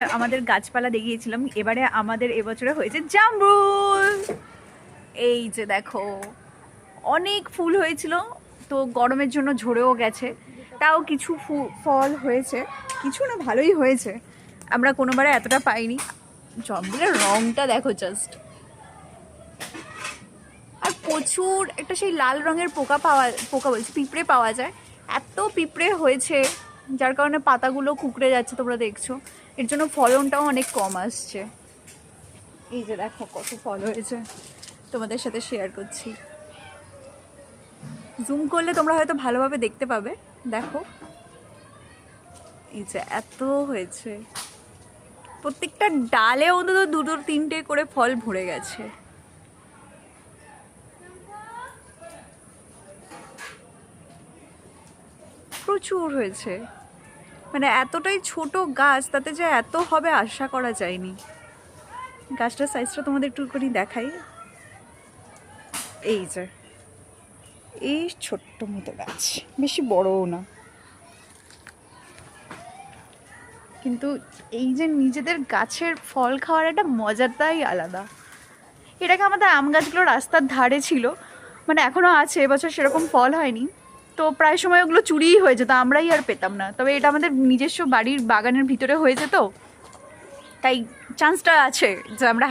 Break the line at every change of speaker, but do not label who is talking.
আমাদের গাছপালা দেখিয়েছিলাম, এবারে আমাদের এবছরে হয়েছে জামরুল। এই যে দেখো, অনেক ফুল হয়েছিল, তো গরমের জন্য ঝরেও গেছে, তাও কিছু ফল হয়েছে, কিছু না ভালোই হয়েছে। আমরা কোনোবারে এতটা পাইনি। জামরুলের রংটা দেখো জাস্ট, আর প্রচুর একটা সেই লাল রঙের পোকা বলছি পিঁপড়ে পাওয়া যায়। এত পিঁপড়ে হয়েছে যার কারণে পাতাগুলো কুঁকড়ে যাচ্ছে, তোমরা দেখছো, এর জন্য ফলনটাও অনেক কম আসছে। এই যে দেখো কত ফল হয়েছে, তোমাদের সাথে শেয়ার করছি। জুম করলে তোমরা হয়তো ভালোভাবে দেখতে পাবে। দেখো এই যে এত হয়েছে, প্রত্যেকটা ডালে অন্তত দুটো তিনটে করে ফল ভরে গেছে। প্রচুর হয়েছে, মানে এতটাই ছোট গাছ, তাতে যে এত হবে আশা করা যায়নি। গাছটার সাইজটা তোমাদের একটু করে দেখাই। এই যে এই ছোট্ট মতো গাছ, বেশি বড়ও না, কিন্তু এই যে নিজেদের গাছের ফল খাওয়ার একটা মজাটাই আলাদা। এটাকে আমাদের আম গাছগুলো রাস্তার ধারে ছিল, মানে এখনও আছে, এবছর সেরকম ফল হয়নি, তো প্রায় সময় ওগুলো চুরিই হয়ে যেত, আমরাই আর পেতাম না। তবে এটা আমাদের নিজস্ব বাড়ির বাগানের ভিতরে হয়েছে, তো তাই চান্সটা আছে যে আমরা